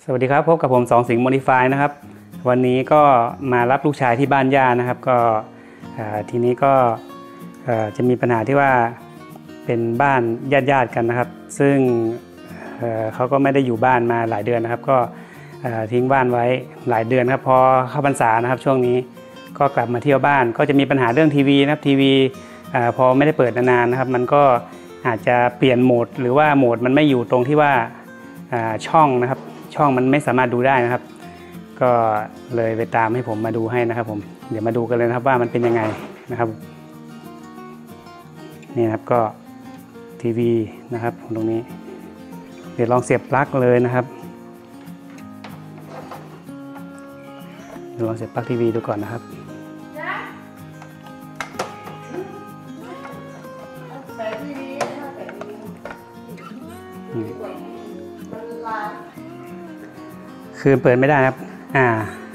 สวัสดีครับพบกับผมสองสิงห์โมดิฟายนะครับวันนี้ก็มารับลูกชายที่บ้านย่านะครับก็ทีนี้ก็จะมีปัญหาที่ว่าเป็นบ้านญาติกันนะครับซึ่งเขาก็ไม่ได้อยู่บ้านมาหลายเดือนนะครับก็ทิ้งบ้านไว้หลายเดือนครับพอเข้าพรรษานะครับช่วงนี้ก็กลับมาเที่ยวบ้านก็จะมีปัญหาเรื่องทีวีนะครับทีวีพอไม่ได้เปิดนานๆนะครับมันก็อาจจะเปลี่ยนโหมดหรือว่าโหมดมันไม่อยู่ตรงที่ว่าช่องนะครับช่องมันไม่สามารถดูได้นะครับก็เลยไปตามให้ผมมาดูให้นะครับผมเดี๋ยวมาดูกันเลยนะครับว่ามันเป็นยังไงนะครับนี่นะครับก็ทีวีนะครับตรงนี้เดี๋ยวลองเสียบปลั๊กเลยนะครับเดี๋ยวลองเสียบปลั๊กทีวีดูก่อนนะครับคือเปิดไม่ได้ครับ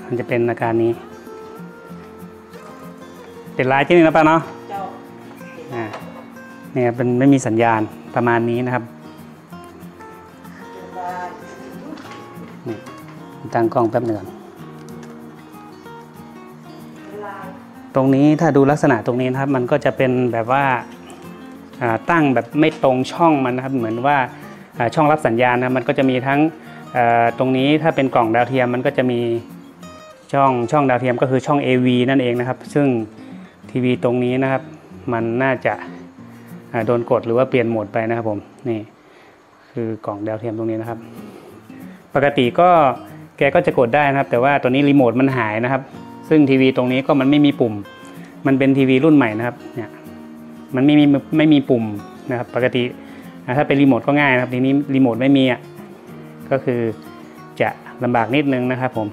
มันจะเป็นอาการนี้เป็นลายจริงนะป้าเนาะเนี่ยเป็นไม่มีสัญญาณประมาณนี้นะครับนี่ตั้งกล้องแป๊บหนึ่งตรงนี้ถ้าดูลักษณะตรงนี้นะครับมันก็จะเป็นแบบว่าตั้งแบบไม่ตรงช่องมันนะครับเหมือนว่าช่องรับสัญญาณนะมันก็จะมีทั้งตรงนี้ถ้าเป็นกล่องดาวเทียมมันก็จะมีช่องดาวเทียมก็คือช่อง AV นั่นเองนะครับซึ่งทีวีตรงนี้นะครับมันน่าจะโดนกดหรือว่าเปลี่ยนโหมดไปนะครับผมนี่คือกล่องดาวเทียมตรงนี้นะครับปกติก็แกก็จะกดได้นะครับแต่ว่าตัวนี้รีโมทมันหายนะครับซึ่งทีวีตรงนี้ก็มันไม่มีปุ่มมันเป็นทีวีรุ่นใหม่นะครับเนี่ยมันไม่มีปุ่มนะครับปกติถ้าเป็นรีโมทก็ง่ายนะครับทีนี้รีโมทไม่มีก็คือจะลำบากนิดนึงนะครับผม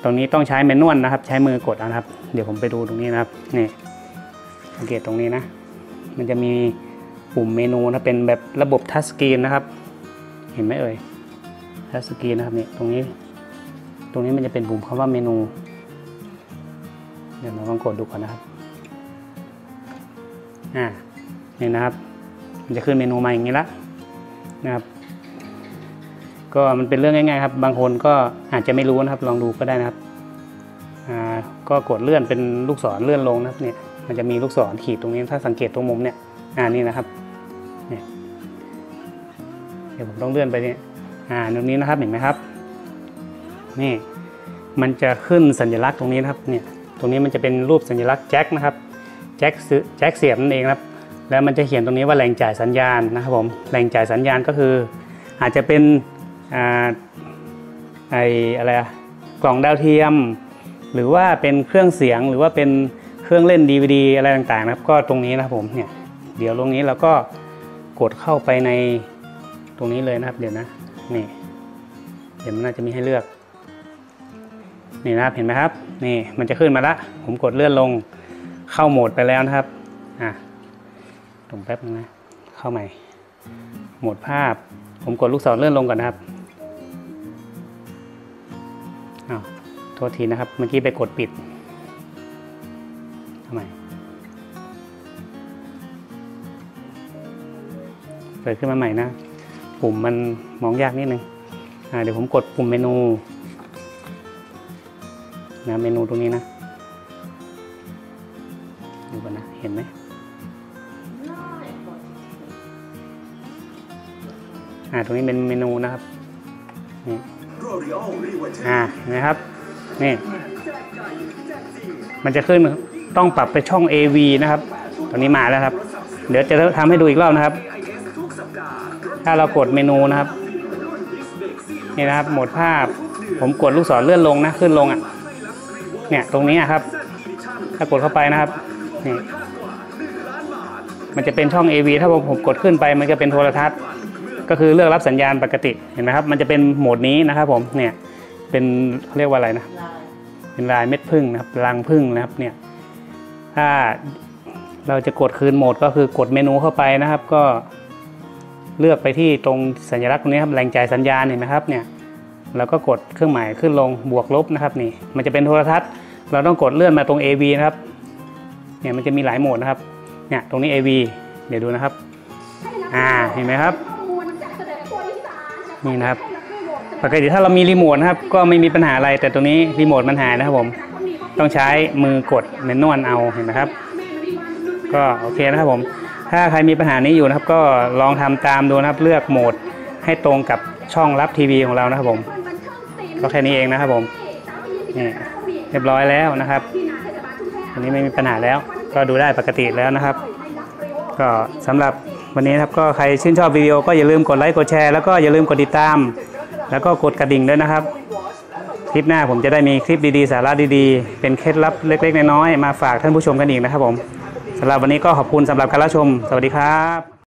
ตรงนี้ต้องใช้แมนนวลนะครับใช้มือกดนะครับเดี๋ยวผมไปดูตรงนี้นะครับนี่สังเกตตรงนี้นะมันจะมีปุ่มเมนูนะเป็นแบบระบบทัชสกรีนนะครับเห็นไหมเอ่ยทัชสกรีนนะครับนี่ตรงนี้มันจะเป็นปุ่มคำว่าเมนูเดี๋ยวเราลองกดดูก่อนนะครับนี่นะครับมันจะขึ้นเมนูมาอย่างนี้ละนะครับก็มันเป็นเรื่องง่ายๆครับบางคนก็อาจจะไม่รู้นะครับลองดูก็ได้นะครับก็กดเลื่อนเป็นลูกศรเลื่อนลงนะครับเนี่ยมันจะมีลูกศรขีดตรงนี้ถ้าสังเกตตรงมุมเนี่ยนี่นะครับเนี่ยเดี๋ยวผมต้องเลื่อนไปเนี่ยตรงนี้นะครับเห็นไหมครับนี่มันจะขึ้นสัญลักษณ์ตรงนี้นะครับเนี่ยตรงนี้มันจะเป็นรูปสัญลักษณ์แจ็คนะครับแจ็คเสียบนั่นเองครับแล้วมันจะเขียนตรงนี้ว่าแหล่งจ่ายสัญญาณนะครับผมแหล่งจ่ายสัญญาณก็คืออาจจะเป็นกล่องดาวเทียมหรือว่าเป็นเครื่องเสียงหรือว่าเป็นเครื่องเล่น DVD อะไรต่างๆนะครับก็ตรงนี้นะครับผมเนี่ยเดี๋ยวตรงนี้เราก็กดเข้าไปในตรงนี้เลยนะครับเดี๋ยวนะนี่เดี๋ยวมันน่าจะมีให้เลือกนี่นะครับเห็นไหมครับนี่มันจะขึ้นมาละผมกดเลื่อนลงเข้าโหมดไปแล้วนะครับตรงแป๊บนึงนะเข้าใหม่โหมดภาพผมกดลูกศรเลื่อนลงก่อนนะครับโทษทีนะครับเมื่อกี้ไปกดปิดทำไมเปิดขึ้นมาใหม่นะปุ่มมันมองยากนิดนึงเดี๋ยวผมกดปุ่มเมนูเมนูตรงนี้นะดูกันนะเห็นไหมตรงนี้เป็นเมนูนะครับนี่นะครับนี่มันจะขึ้นต้องปรับไปช่อง AV นะครับตอนนี้มาแล้วครับเดี๋ยวจะทำให้ดูอีกรอบนะครับถ้าเรากดเมนูนะครับนี่นะครับโหมดภาพผมกดลูกศรเลื่อนลงนะขึ้นลงเนี่ยตรงนี้ครับถ้ากดเข้าไปนะครับนี่มันจะเป็นช่อง AV ถ้าผมกดขึ้นไปมันจะเป็นโทรทัศน์ก็คือเลือกรับสัญญาณปกติเห็นไหมครับมันจะเป็นโหมดนี้นะครับผมเนี่ยเป็นเขาเรียกว่าอะไรนะเป็นลายเม็ดผึ้งนะครับรังผึ้งนะครับเนี่ยถ้าเราจะกดคืนโหมดก็คือกดเมนูเข้าไปนะครับก็เลือกไปที่ตรงสัญลักษณ์ตรงนี้ครับแหล่งจ่ายสัญญาณเห็นไหมครับเนี่ยเราก็กดเครื่องหมายขึ้นลงบวกลบนะครับนี่มันจะเป็นโทรทัศน์เราต้องกดเลื่อนมาตรง AV นะครับเนี่ยมันจะมีหลายโหมดนะครับเนี่ยตรงนี้ AV เดี๋ยวดูนะครับเห็นไหมครับ นี่นะครับ ปกติถ้าเรามีรีโมทนะครับก็ไม่มีปัญหาอะไรแต่ตัวนี้รีโมทมันหายนะครับผมต้องใช้มือกดแมนนวลเอาเห็นไหมครับก็โอเคนะครับผมถ้าใครมีปัญหานี้อยู่นะครับก็ลองทำตามดูนะครับเลือกโหมดให้ตรงกับช่องรับทีวีของเรานะครับผมก็แค่นี้เองนะครับผมนี่เรียบร้อยแล้วนะครับอันนี้ไม่มีปัญหาแล้วก็ดูได้ปกติแล้วนะครับก็สำหรับวันนี้ครับก็ใครชื่นชอบวิดีโอก็อย่าลืมกดไลค์กดแชร์แล้วก็อย่าลืมกดติดตามแล้วก็กดกระดิ่งด้วยนะครับคลิปหน้าผมจะได้มีคลิปดีๆสาระดีๆเป็นเคล็ดลับเล็กๆน้อยๆมาฝากท่านผู้ชมกันอีกนะครับผมสำหรับวันนี้ก็ขอบคุณสำหรับการรับชมสวัสดีครับ